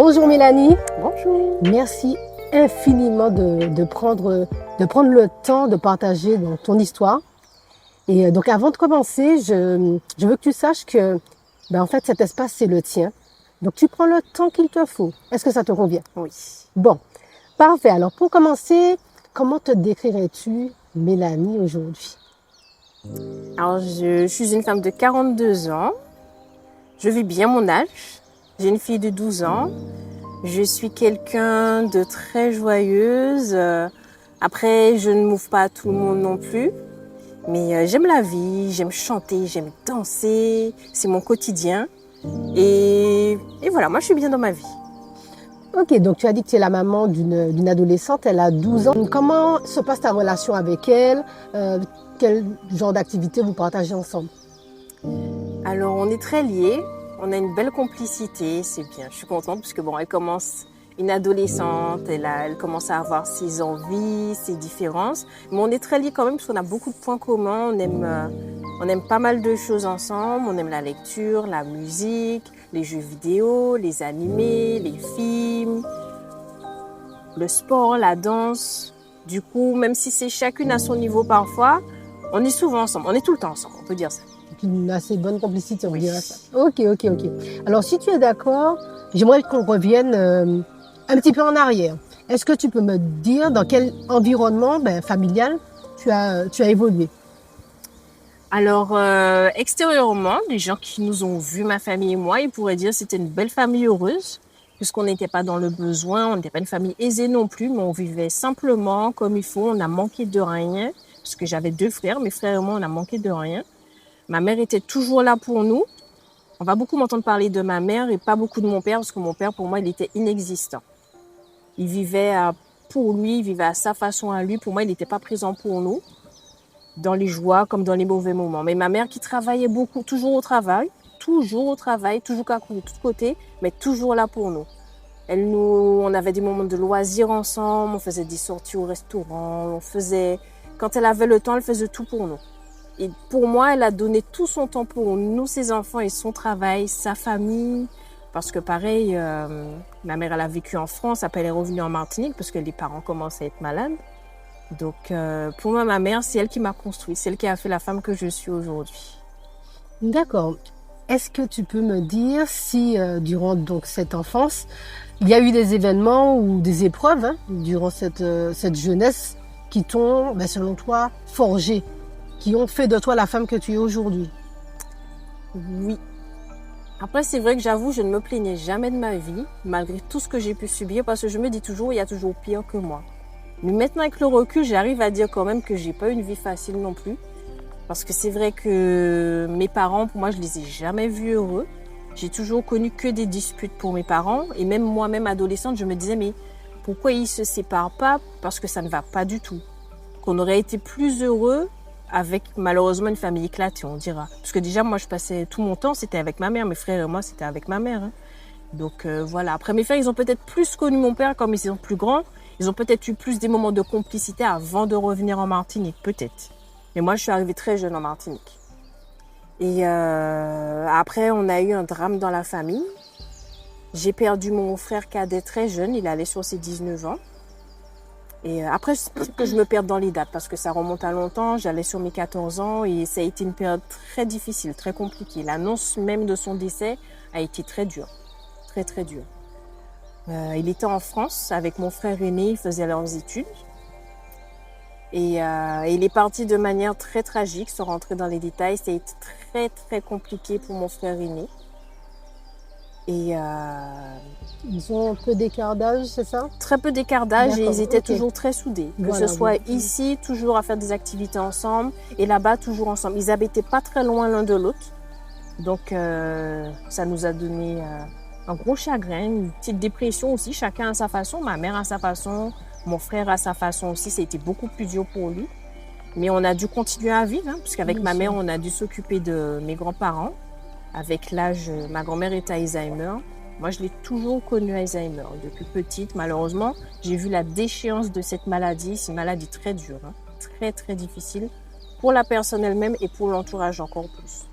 Bonjour Mélanie. Bonjour. Merci infiniment de prendre le temps de partager donc, ton histoire. Et donc avant de commencer, je veux que tu saches que en fait cet espace c'est le tien. Donc tu prends le temps qu'il te faut. Est-ce que ça te convient? Oui. Bon, parfait. Alors pour commencer, comment te décrirais-tu Mélanie aujourd'hui? Alors, je suis une femme de 42 ans. Je vis bien mon âge. J'ai une fille de 12 ans. Je suis quelqu'un de très joyeuse. Après, je ne m'ouvre pas à tout le monde non plus. Mais j'aime la vie, j'aime chanter, j'aime danser. C'est mon quotidien. Et voilà, moi, je suis bien dans ma vie. Ok, donc tu as dit que tu es la maman d'une adolescente, elle a 12 ans. Comment se passe ta relation avec elle? Quel genre d'activité vous partagez ensemble? Alors, on est très liés. On a une belle complicité, c'est bien. Je suis contente parce que elle commence une adolescente, elle commence à avoir ses envies, ses différences. Mais on est très liés quand même parce qu'on a beaucoup de points communs. On aime pas mal de choses ensemble. On aime la lecture, la musique, les jeux vidéo, les animés, les films, le sport, la danse. Du coup, même si c'est chacune à son niveau parfois, on est souvent ensemble. On est tout le temps ensemble, on peut dire ça. Une assez bonne complicité, on Oui. dirait ça. Ok. Alors, si tu es d'accord, j'aimerais qu'on revienne un petit peu en arrière. Est-ce que tu peux me dire dans quel environnement familial tu as évolué? Alors, extérieurement, les gens qui nous ont vus, ma famille et moi, ils pourraient dire que c'était une belle famille heureuse, puisqu'on n'était pas dans le besoin, on n'était pas une famille aisée non plus, mais on vivait simplement comme il faut, on a manqué de rien, parce que j'avais 2 frères, mes frères et moi, on a manqué de rien. Ma mère était toujours là pour nous. On va beaucoup m'entendre parler de ma mère et pas beaucoup de mon père, parce que mon père, pour moi, il était inexistant. Il vivait pour lui, il vivait à sa façon à lui. Pour moi, il n'était pas présent pour nous, dans les joies comme dans les mauvais moments. Mais ma mère qui travaillait beaucoup, toujours au travail, toujours qu'à courir de tous côtés, mais toujours là pour nous. On avait des moments de loisirs ensemble, on faisait des sorties au restaurant, quand elle avait le temps, elle faisait tout pour nous. Et pour moi, elle a donné tout son temps pour nous, ses enfants et son travail, sa famille. Parce que pareil, ma mère, elle a vécu en France, après elle est revenue en Martinique parce que les parents commençaient à être malades. Donc pour moi, ma mère, c'est elle qui m'a construit, c'est elle qui a fait la femme que je suis aujourd'hui. D'accord. Est-ce que tu peux me dire si durant donc cette enfance, il y a eu des événements ou des épreuves durant cette jeunesse qui t'ont, selon toi, forgé, qui ont fait de toi la femme que tu es aujourd'hui? Oui. Après, c'est vrai que j'avoue, je ne me plaignais jamais de ma vie, malgré tout ce que j'ai pu subir, parce que je me dis toujours, il y a toujours pire que moi. Mais maintenant, avec le recul, j'arrive à dire quand même que j'ai pas une vie facile non plus. Parce que c'est vrai que mes parents, pour moi, je les ai jamais vus heureux. J'ai toujours connu que des disputes pour mes parents. Et même moi-même, adolescente, je me disais, mais pourquoi ils se séparent pas? Parce que ça ne va pas du tout. Qu'on aurait été plus heureux avec malheureusement une famille éclatée, on dira. Parce que déjà, moi, je passais tout mon temps, c'était avec ma mère. Mes frères et moi, c'était avec ma mère. Donc voilà. Après, mes frères, ils ont peut-être plus connu mon père comme ils sont plus grands. Ils ont peut-être eu plus des moments de complicité avant de revenir en Martinique, peut-être. Mais moi, je suis arrivée très jeune en Martinique. Et après, on a eu un drame dans la famille. J'ai perdu mon frère cadet très jeune. Il allait sur ses 19 ans. Et après, c'est possible que je me perde dans les dates parce que ça remonte à longtemps. J'allais sur mes 14 ans et ça a été une période très difficile, très compliquée. L'annonce même de son décès a été très dure. Très, très dure. Il était en France avec mon frère aîné. Ils faisaient leurs études. Et il est parti de manière très tragique, sans rentrer dans les détails. Ça a été très, très compliqué pour mon frère aîné. Et Ils ont un peu d'écart d'âge, c'est ça? très peu d'écart d'âge et ils étaient ok. toujours très soudés. Que Voilà, ce soit oui. ici, toujours à faire des activités ensemble et là-bas, toujours ensemble. Ils n'habitaient pas très loin l'un de l'autre. Donc, ça nous a donné un gros chagrin, une petite dépression aussi. Chacun à sa façon. Ma mère à sa façon. Mon frère à sa façon aussi, ça a été beaucoup plus dur pour lui. Mais on a dû continuer à vivre, puisqu'avec ma mère, on a dû s'occuper de mes grands-parents. Avec l'âge, ma grand-mère était Alzheimer. Moi, je l'ai toujours connue Alzheimer. Depuis petite, malheureusement, j'ai vu la déchéance de cette maladie. C'est une maladie très dure, très, très difficile pour la personne elle-même et pour l'entourage encore plus.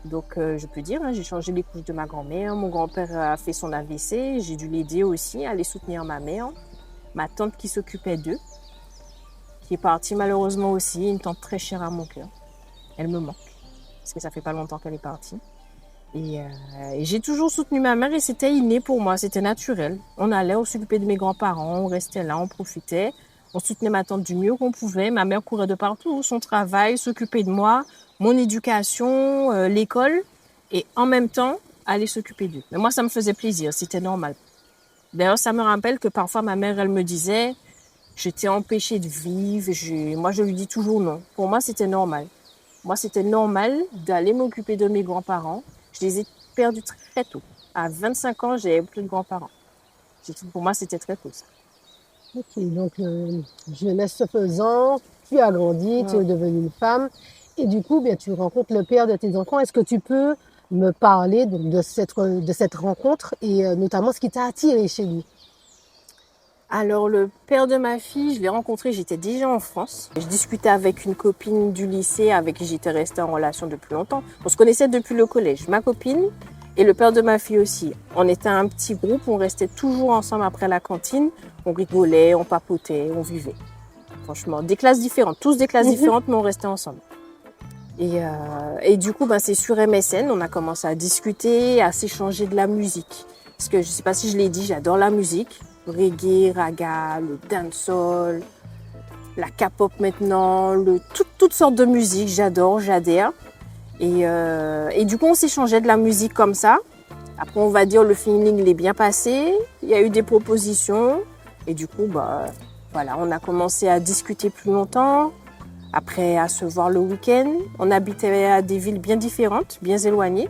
Donc, je peux dire, hein, j'ai changé les couches de ma grand-mère. Mon grand-père a fait son AVC. J'ai dû l'aider aussi à aller soutenir ma mère. Ma tante qui s'occupait d'eux, qui est partie malheureusement aussi, une tante très chère à mon cœur. Elle me manque, parce que ça fait pas longtemps qu'elle est partie. Et j'ai toujours soutenu ma mère et c'était inné pour moi, c'était naturel. On allait, on s'occupait de mes grands-parents, on restait là, on profitait. On soutenait ma tante du mieux qu'on pouvait. Ma mère courait de partout, son travail, s'occupait de moi, mon éducation, l'école. Et en même temps, aller s'occuper d'eux. Mais moi, ça me faisait plaisir, c'était normal. D'ailleurs, ça me rappelle que parfois, ma mère, elle me disait, je t'ai empêché de vivre. Moi, je lui dis toujours non. Pour moi, c'était normal. Moi, c'était normal d'aller m'occuper de mes grands-parents. Je les ai perdus très tôt. À 25 ans, j'avais plus de grands-parents. Pour moi, c'était très tôt, ça. Ok, donc jeunesse se faisant, tu as grandi, tu es devenue une femme et du coup, bien, tu rencontres le père de tes enfants. Est-ce que tu peux me parler donc, de cette rencontre et notamment ce qui t'a attiré chez lui? Alors, le père de ma fille, je l'ai rencontré, j'étais déjà en France. Je discutais avec une copine du lycée avec qui j'étais restée en relation depuis longtemps. On se connaissait depuis le collège. Ma copine et le père de ma fille aussi. On était un petit groupe, on restait toujours ensemble après la cantine. On rigolait, on papotait, on vivait. Franchement, des classes différentes, tous des classes différentes, mais on restait ensemble. Et du coup, c'est sur MSN, on a commencé à discuter, à s'échanger de la musique. Parce que je ne sais pas si je l'ai dit, j'adore la musique. Reggae, raga, le dancehall, la K-pop maintenant, toutes sortes de musique, j'adore, j'adhère. Et du coup, on s'échangeait de la musique comme ça. Après, on va dire, le feeling, il est bien passé. Il y a eu des propositions. Et du coup, voilà, on a commencé à discuter plus longtemps. Après, à se voir le week-end. On habitait à des villes bien différentes, bien éloignées.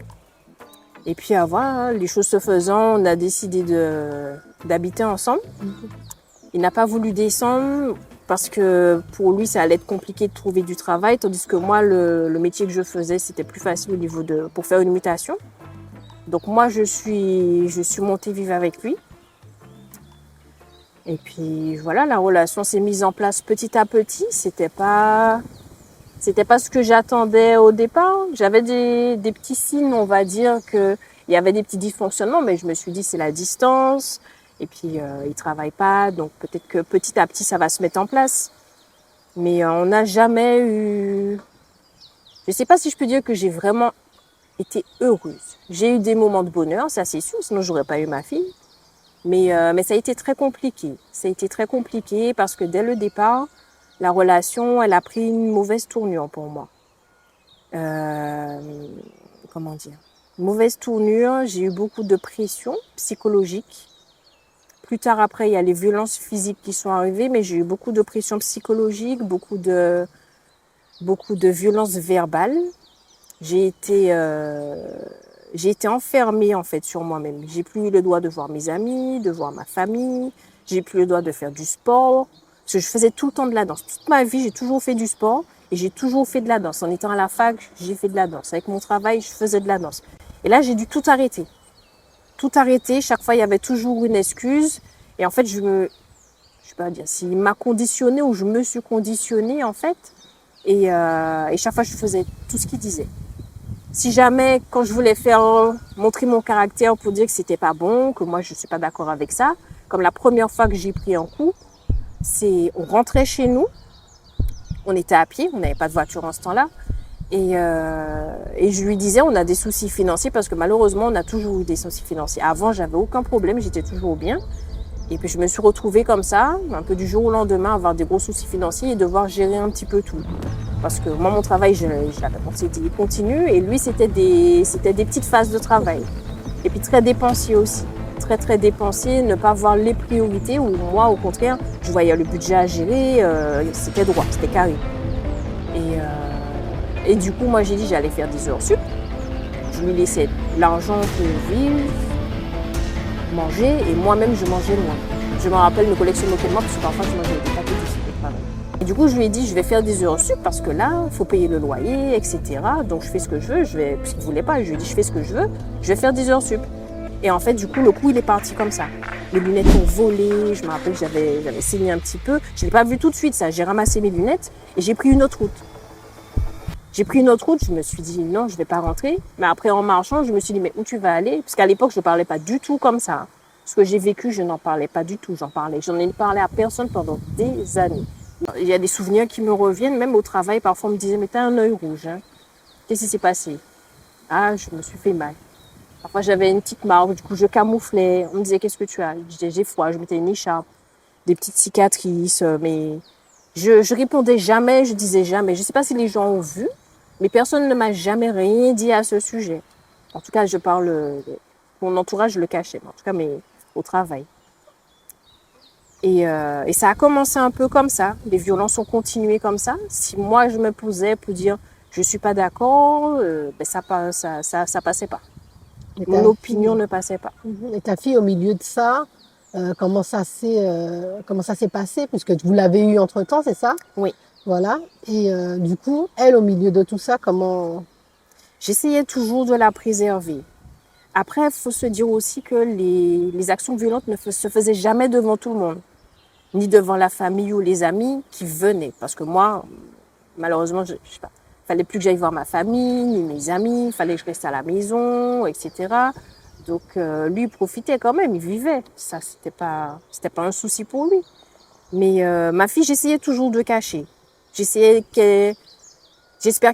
Et puis, voilà, les choses se faisant, on a décidé d'habiter ensemble. Il n'a pas voulu descendre parce que pour lui, ça allait être compliqué de trouver du travail, tandis que moi, le métier que je faisais, c'était plus facile au niveau pour faire une mutation. Donc moi, je suis montée vivre avec lui. Et puis voilà, la relation s'est mise en place petit à petit. C'était pas ce que j'attendais au départ. J'avais des petits signes, on va dire, qu'il y avait des petits dysfonctionnements, mais je me suis dit, c'est la distance. Et puis, il travaille pas, donc peut-être que petit à petit, ça va se mettre en place. Mais on n'a jamais eu... Je sais pas si je peux dire que j'ai vraiment été heureuse. J'ai eu des moments de bonheur, ça c'est sûr, sinon j'aurais pas eu ma fille. Mais ça a été très compliqué. Ça a été très compliqué parce que dès le départ, la relation, elle a pris une mauvaise tournure pour moi. Comment dire? Mauvaise tournure, j'ai eu beaucoup de pression psychologique. Plus tard, après, il y a les violences physiques qui sont arrivées, mais j'ai eu beaucoup de pression psychologique, beaucoup de violences verbales. J'ai été enfermée, en fait, sur moi-même. J'ai plus eu le droit de voir mes amis, de voir ma famille. J'ai plus le droit de faire du sport. Parce que je faisais tout le temps de la danse. Toute ma vie, j'ai toujours fait du sport et j'ai toujours fait de la danse. En étant à la fac, j'ai fait de la danse. Avec mon travail, je faisais de la danse. Et là, j'ai dû tout arrêter. Tout arrêter. Chaque fois, il y avait toujours une excuse. Et en fait, je sais pas dire s'il m'a conditionnée ou je me suis conditionnée, en fait. Et chaque fois, je faisais tout ce qu'il disait. Si jamais, quand je voulais montrer mon caractère pour dire que c'était pas bon, que moi, je suis pas d'accord avec ça, comme la première fois que j'ai pris un coup, on rentrait chez nous, on était à pied, on n'avait pas de voiture en ce temps-là, et je lui disais, on a des soucis financiers parce que malheureusement, on a toujours eu des soucis financiers. Avant, j'avais aucun problème, j'étais toujours bien. Et puis, je me suis retrouvée comme ça, un peu du jour au lendemain, avoir des gros soucis financiers et devoir gérer un petit peu tout. Parce que moi, mon travail, je l'avais dit continu, et lui, c'était des petites phases de travail. Et puis, très dépensier aussi. Très, très dépensier, ne pas voir les priorités, ou moi, au contraire, je voyais le budget à gérer, c'était droit, c'était carré. Et du coup, moi, j'ai dit j'allais faire des heures sup. Je lui laissais l'argent pour vivre, manger, et moi-même, je mangeais moins. Je me rappelle, mes collègues se moquaient de moi parce que parfois, je mangeais des paquets de travail. Et du coup, je lui ai dit, je vais faire des heures sup parce que là, il faut payer le loyer, etc. Donc, je fais ce que je veux. Puisqu'il ne voulait pas, je lui ai dit, je fais ce que je veux, je vais faire des heures sup. Et en fait, du coup, le coup, il est parti comme ça. Les lunettes ont volé. Je me rappelle que j'avais saigné un petit peu. Je ne l'ai pas vu tout de suite, ça. J'ai ramassé mes lunettes et j'ai pris une autre route. J'ai pris une autre route, je me suis dit non, je vais pas rentrer. Mais après, en marchant, je me suis dit mais où tu vas aller? Parce qu'à l'époque, je parlais pas du tout comme ça. Ce que j'ai vécu, je n'en parlais pas du tout. J'en ai parlé à personne pendant des années. Il y a des souvenirs qui me reviennent, même au travail. Parfois, on me disait mais t'as un œil rouge. Hein. Qu'est-ce qui s'est passé? Ah, je me suis fait mal. Parfois, j'avais une petite marque, du coup, je camouflais. On me disait qu'est-ce que tu as? Je disais j'ai froid, je mettais une écharpe, des petites cicatrices, mais je répondais jamais, je disais jamais. Je sais pas si les gens ont vu, mais personne ne m'a jamais rien dit à ce sujet. En tout cas, je parle, mon entourage le cachait, en tout cas, mais au travail. Et ça a commencé un peu comme ça. Les violences ont continué comme ça. Si moi, je me posais pour dire je suis pas d'accord, ben ça passait pas. Mon opinion ne passait pas. Et ta fille, au milieu de ça, comment ça s'est passé? Puisque vous l'avez eu entre-temps, c'est ça? Oui. Voilà. Et du coup, elle, au milieu de tout ça, comment... J'essayais toujours de la préserver. Après, il faut se dire aussi que les actions violentes ne se faisaient jamais devant tout le monde, ni devant la famille ou les amis qui venaient. Parce que moi, malheureusement, je sais pas, fallait plus que j'aille voir ma famille, ni mes amis, il fallait que je reste à la maison, etc. Donc, lui, il profitait quand même, il vivait. Ça, c'était pas un souci pour lui. Mais ma fille, j'essayais toujours de cacher. J'espère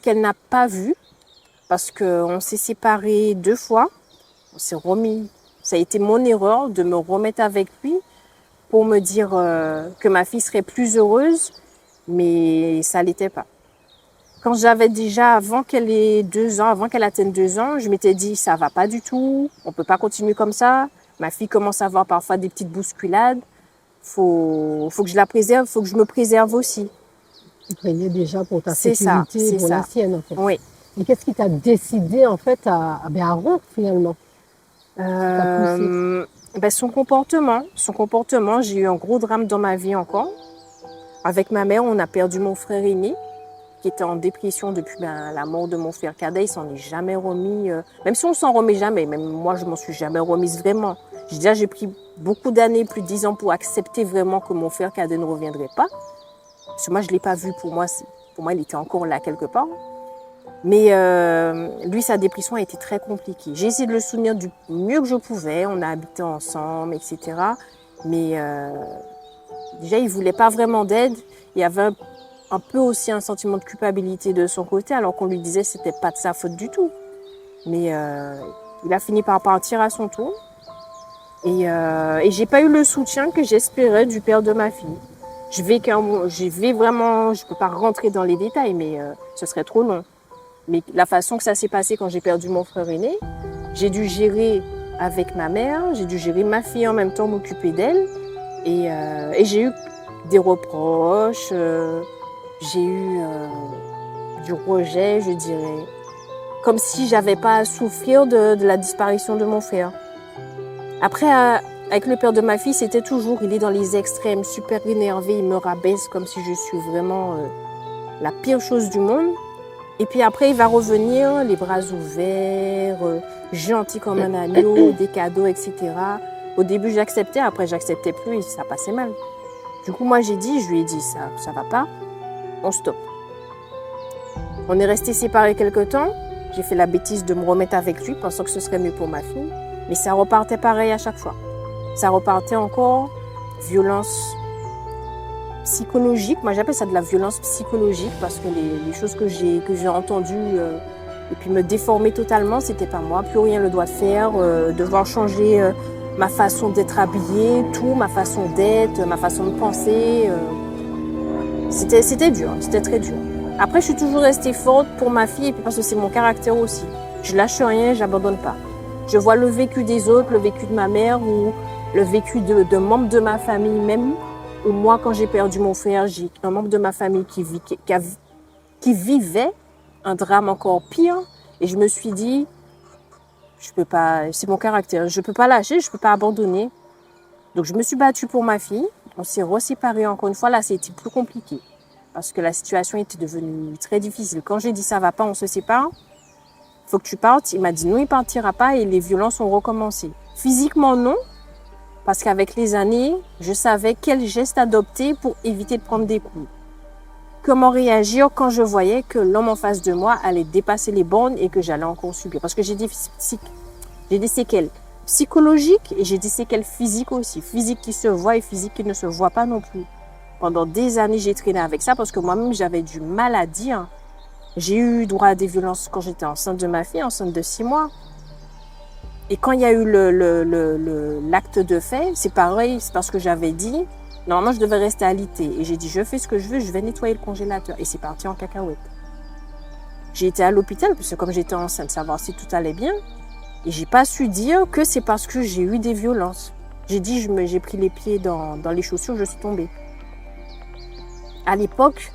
qu'elle n'a pas vu, parce qu'on s'est séparés 2 fois. On s'est remis. Ça a été mon erreur de me remettre avec lui pour me dire que ma fille serait plus heureuse, mais ça l'était pas. Quand j'avais déjà, avant qu'elle ait 2 ans, avant qu'elle atteigne 2 ans, je m'étais dit ça va pas du tout, on peut pas continuer comme ça. Ma fille commence à avoir parfois des petites bousculades. Faut que je la préserve, faut que je me préserve aussi. Tu craignais déjà pour ta sécurité et pour la sienne, en fait. Oui. Et qu'est-ce qui t'a décidé, en fait, à rompre, finalement? Son comportement, j'ai eu un gros drame dans ma vie encore. Avec ma mère, on a perdu mon frère aîné, qui était en dépression depuis la mort de mon frère cadet. Il s'en est jamais remis, même si on s'en remet jamais, même moi je m'en suis jamais remise vraiment. J'ai pris beaucoup d'années, plus de 10 ans pour accepter vraiment que mon frère cadet ne reviendrait pas. Parce que moi je l'ai pas vu, pour moi il était encore là quelque part. Mais lui, sa dépression a été très compliquée. J'ai essayé de le soutenir du mieux que je pouvais. On a habité ensemble, etc. Mais déjà, il voulait pas vraiment d'aide. Il y avait un peu aussi un sentiment de culpabilité de son côté, alors qu'on lui disait que c'était pas de sa faute du tout. Mais il a fini par partir à son tour. Et j'ai pas eu le soutien que j'espérais du père de ma fille. Je peux pas rentrer dans les détails, mais ce serait trop long. Mais la façon que ça s'est passé quand j'ai perdu mon frère aîné, j'ai dû gérer avec ma mère, j'ai dû gérer ma fille en même temps, m'occuper d'elle. Et j'ai eu des reproches, j'ai eu du rejet, je dirais. Comme si j'avais pas à souffrir de la disparition de mon frère. Après, avec le père de ma fille, c'était toujours, il est dans les extrêmes, super énervé, il me rabaisse comme si je suis vraiment la pire chose du monde. Et puis après, il va revenir, les bras ouverts, gentil comme un agneau, des cadeaux, etc. Au début, j'acceptais, après, j'acceptais plus et ça passait mal. Du coup, moi, je lui ai dit, ça va pas, on stoppe. On est restés séparés quelque temps. J'ai fait la bêtise de me remettre avec lui, pensant que ce serait mieux pour ma fille. Mais ça repartait pareil à chaque fois. Ça repartait encore, violence psychologique. Moi, j'appelle ça de la violence psychologique parce que les choses que j'ai entendues et puis me déformer totalement, c'était pas moi. Plus rien le doit faire, devoir changer ma façon d'être habillée, tout, ma façon d'être, ma façon de penser. C'était dur, c'était très dur. Après, je suis toujours restée forte pour ma fille et puis parce que c'est mon caractère aussi. Je lâche rien, j'abandonne pas. Je vois le vécu des autres, le vécu de ma mère ou le vécu de membres de ma famille même. Ou moi, quand j'ai perdu mon frère, j'ai un membre de ma famille qui vivait un drame encore pire. Et je me suis dit, je peux pas, c'est mon caractère, je peux pas lâcher, je peux pas abandonner. Donc, je me suis battue pour ma fille. On s'est reséparés encore une fois. Là, c'était plus compliqué parce que la situation était devenue très difficile. Quand j'ai dit ça va pas, on se sépare. Faut que tu partes. Il m'a dit non, il partira pas et les violences ont recommencé. Physiquement, non. Parce qu'avec les années, je savais quel geste adopter pour éviter de prendre des coups. comment réagir quand je voyais que l'homme en face de moi allait dépasser les bornes et que j'allais encore subir. Parce que j'ai des séquelles psychologiques et j'ai des séquelles physiques aussi. Physiques qui se voient et physiques qui ne se voient pas non plus. Pendant des années, j'ai traîné avec ça parce que moi-même, j'avais du mal à dire. J'ai eu droit à des violences quand j'étais enceinte de ma fille, enceinte de 6 mois. Et quand il y a eu l'acte de fait, c'est pareil, c'est parce que j'avais dit, normalement, je devais rester alitée. Et j'ai dit, je fais ce que je veux, je vais nettoyer le congélateur. Et c'est parti en cacahuète. J'ai été à l'hôpital, parce que comme j'étais enceinte, savoir si tout allait bien. Et j'ai pas su dire que c'est parce que j'ai eu des violences. J'ai dit, j'ai pris les pieds dans les chaussures, je suis tombée. À l'époque,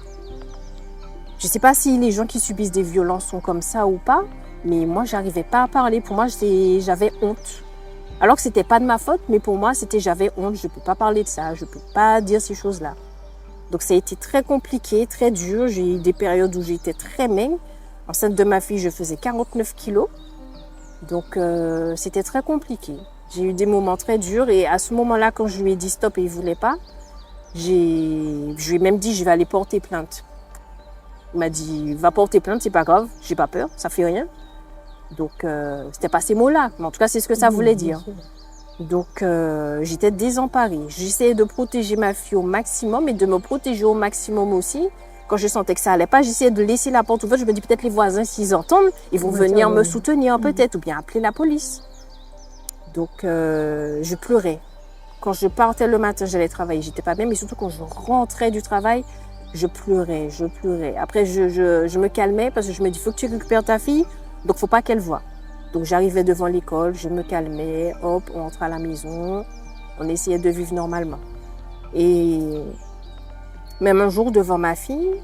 je sais pas si les gens qui subissent des violences sont comme ça ou pas, mais moi, j'arrivais pas à parler. Pour moi, j'avais honte. Alors que c'était pas de ma faute, mais pour moi, j'avais honte. Je peux pas parler de ça, je peux pas dire ces choses-là. Donc, ça a été très compliqué, très dur. J'ai eu des périodes où j'étais très maigre. Enceinte de ma fille, je faisais 49 kilos. Donc, c'était très compliqué. J'ai eu des moments très durs et à ce moment-là, quand je lui ai dit stop et il voulait pas, je lui ai même dit je vais aller porter plainte. Il m'a dit va porter plainte, c'est pas grave, j'ai pas peur, ça fait rien. Donc, c'était pas ces mots-là, mais en tout cas, c'est ce que ça voulait dire. Donc, j'étais désemparée. J'essayais de protéger ma fille au maximum et de me protéger au maximum aussi. Quand je sentais que ça allait pas, j'essayais de laisser la porte ouverte. Je me dis peut-être les voisins, s'ils entendent, ils vont venir me soutenir peut-être ou bien appeler la police. Donc, je pleurais. Quand je partais le matin, j'allais travailler, j'étais pas bien, mais surtout quand je rentrais du travail, je pleurais. Après, je me calmais parce que je me dis, il faut que tu récupères ta fille, donc faut pas qu'elle voie. Donc, j'arrivais devant l'école, je me calmais, hop, on rentrait à la maison, on essayait de vivre normalement. Et même un jour, devant ma fille,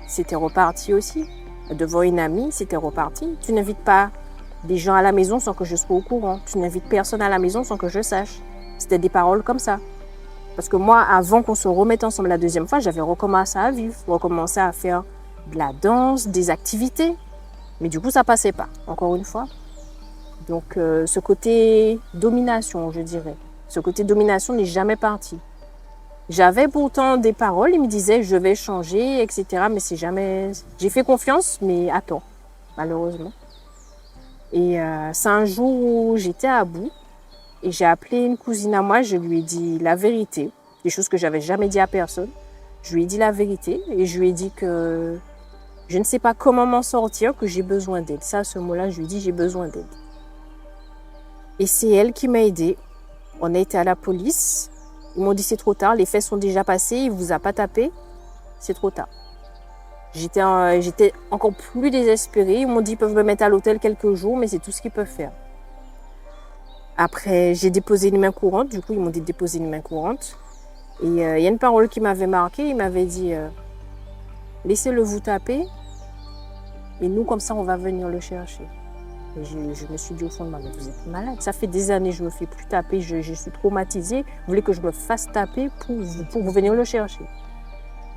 c'était reparti aussi. Devant une amie, c'était reparti. Tu n'invites pas des gens à la maison sans que je sois au courant. Tu n'invites personne à la maison sans que je sache. C'était des paroles comme ça. Parce que moi, avant qu'on se remette ensemble la deuxième fois, j'avais recommencé à vivre, recommencé à faire de la danse, des activités. Mais du coup, ça passait pas, encore une fois. Donc, ce côté domination, je dirais. Ce côté domination n'est jamais parti. J'avais pourtant des paroles, il me disait je vais changer, etc. Mais c'est jamais... J'ai fait confiance, mais attends, malheureusement. Et c'est un jour où j'étais à bout et j'ai appelé une cousine à moi, je lui ai dit la vérité, des choses que j'avais jamais dit à personne. Je lui ai dit la vérité et je lui ai dit que je ne sais pas comment m'en sortir, que j'ai besoin d'aide. Ça, ce mot-là, je lui ai dit j'ai besoin d'aide. Et c'est elle qui m'a aidée. On a été à la police. Ils m'ont dit c'est trop tard, les faits sont déjà passés, il vous a pas tapé, c'est trop tard. J'étais encore plus désespérée. Ils m'ont dit ils peuvent me mettre à l'hôtel quelques jours, mais c'est tout ce qu'ils peuvent faire. Après, j'ai déposé une main courante. Du coup, ils m'ont dit de déposer une main courante. Et il y a une parole qui m'avait marquée. Il m'avait dit laissez-le vous taper et nous, comme ça, on va venir le chercher. Et je me suis dit au fond de moi, mais vous êtes malade. Ça fait des années que je ne me fais plus taper, je suis traumatisée. Vous voulez que je me fasse taper pour venir le chercher.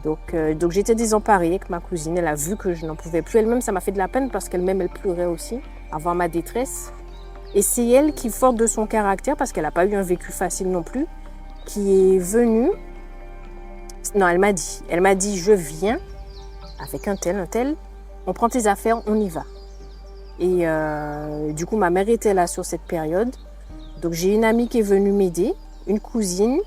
Donc j'étais désemparée avec ma cousine. Elle a vu que je n'en pouvais plus. Elle-même, ça m'a fait de la peine parce qu'elle-même, elle pleurait aussi avant ma détresse. Et c'est elle qui, forte de son caractère, parce qu'elle n'a pas eu un vécu facile non plus, qui est venue. Non, elle m'a dit, je viens avec un tel, on prend tes affaires, on y va. Et du coup, ma mère était là sur cette période. Donc, j'ai une amie qui est venue m'aider, une cousine.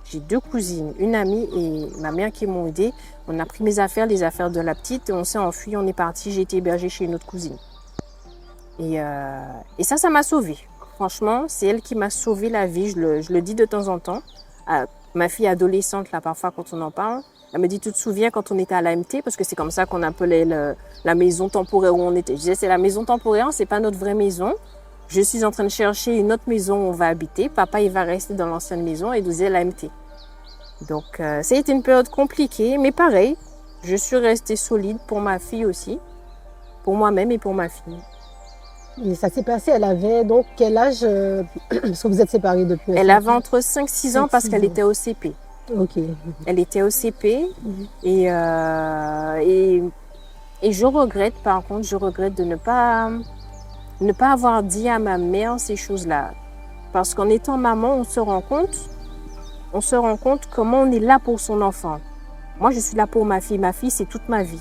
J'ai 2 cousines, une amie et ma mère qui m'ont aidée. On a pris mes affaires, les affaires de la petite, et on s'est enfui, on est parti. J'ai été hébergée chez une autre cousine. Et ça m'a sauvée. Franchement, c'est elle qui m'a sauvé la vie. Je le dis de temps en temps. Ma fille adolescente, là, parfois, quand on en parle, elle me dit, tu te souviens quand on était à l'AMT, parce que c'est comme ça qu'on appelait la maison temporaire où on était. Je disais, c'est la maison temporaire, c'est pas notre vraie maison. Je suis en train de chercher une autre maison où on va habiter. Papa, il va rester dans l'ancienne maison et nous disait l'AMT. Donc, ça a été une période compliquée, mais pareil, je suis restée solide pour ma fille aussi, pour moi-même et pour ma fille. Et ça s'est passé, elle avait donc quel âge parce que vous êtes séparés depuis? Elle avait entre 5-6 ans parce qu'elle était au CP. Ok. Elle était au CP et je regrette, par contre, de ne pas avoir dit à ma mère ces choses-là. Parce qu'en étant maman, on se rend compte comment on est là pour son enfant. Moi, je suis là pour ma fille. Ma fille, c'est toute ma vie.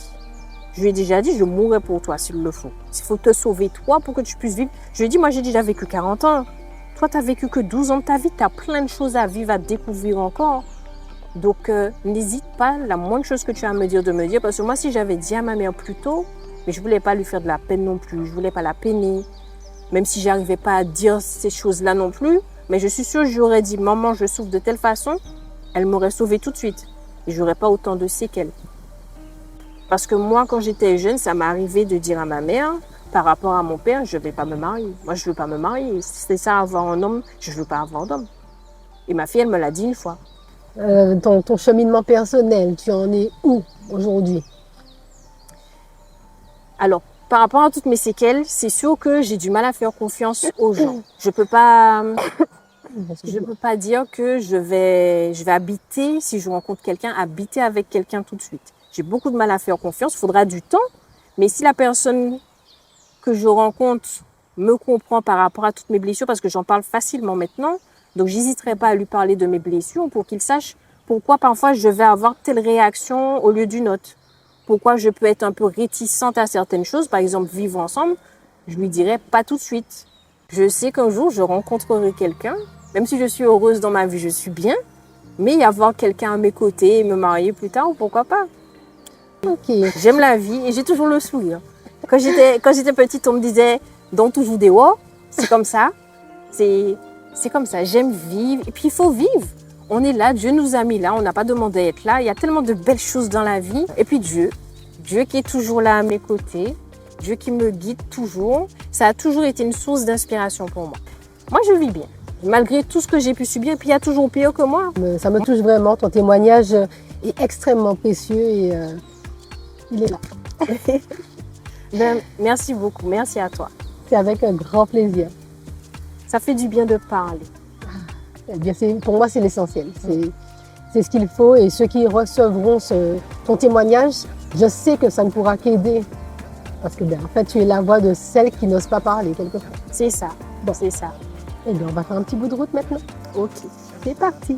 Je lui ai déjà dit, je mourrai pour toi s'il le faut. S'il faut te sauver toi pour que tu puisses vivre. Je lui ai dit, moi, j'ai déjà vécu 40 ans. Toi, tu n'as vécu que 12 ans de ta vie. Tu as plein de choses à vivre, à découvrir encore. Donc, n'hésite pas, la moindre chose que tu as à me dire, de me dire. Parce que moi, si j'avais dit à ma mère plus tôt, mais je ne voulais pas lui faire de la peine non plus. Je ne voulais pas la peiner. Même si je n'arrivais pas à dire ces choses-là non plus. Mais je suis sûre, j'aurais dit, maman, je souffre de telle façon. Elle m'aurait sauvée tout de suite. Et je n'aurais pas autant de séquelles. Parce que moi, quand j'étais jeune, ça m'est arrivé de dire à ma mère, par rapport à mon père, je ne vais pas me marier. Moi, je ne veux pas me marier. Si c'est ça, avoir un homme, je ne veux pas avoir d'homme. Et ma fille, elle me l'a dit une fois. Ton cheminement personnel, tu en es où aujourd'hui? Alors, par rapport à toutes mes séquelles, c'est sûr que j'ai du mal à faire confiance aux gens. Je peux pas dire que je vais habiter, si je rencontre quelqu'un, habiter avec quelqu'un tout de suite. J'ai beaucoup de mal à faire confiance. Il faudra du temps. Mais si la personne que je rencontre me comprend par rapport à toutes mes blessures, parce que j'en parle facilement maintenant, donc j'hésiterai pas à lui parler de mes blessures pour qu'il sache pourquoi parfois je vais avoir telle réaction au lieu d'une autre. Pourquoi je peux être un peu réticente à certaines choses, par exemple vivre ensemble, je lui dirai pas tout de suite. Je sais qu'un jour je rencontrerai quelqu'un, même si je suis heureuse dans ma vie, je suis bien, mais y avoir quelqu'un à mes côtés et me marier plus tard, pourquoi pas. Ok. J'aime la vie et j'ai toujours le sourire. Quand j'étais petite, on me disait « Dont toujours des hauts », c'est comme ça. C'est comme ça, j'aime vivre. Et puis il faut vivre. On est là, Dieu nous a mis là, on n'a pas demandé à être là. Il y a tellement de belles choses dans la vie. Et puis Dieu qui est toujours là à mes côtés, Dieu qui me guide toujours. Ça a toujours été une source d'inspiration pour moi. Moi, je vis bien, malgré tout ce que j'ai pu subir. Et puis il y a toujours pire que moi. Ça me touche vraiment, ton témoignage est extrêmement précieux et il est là. Ben, merci beaucoup, merci à toi. C'est avec un grand plaisir. Ça fait du bien de parler. Eh bien, pour moi, c'est l'essentiel. C'est ce qu'il faut et ceux qui recevront ton témoignage, je sais que ça ne pourra qu'aider. Parce que, en fait, tu es la voix de celles qui n'osent pas parler, quelquefois. C'est ça, Bon. c'est ça. Eh bien, on va faire un petit bout de route maintenant. Ok. C'est parti.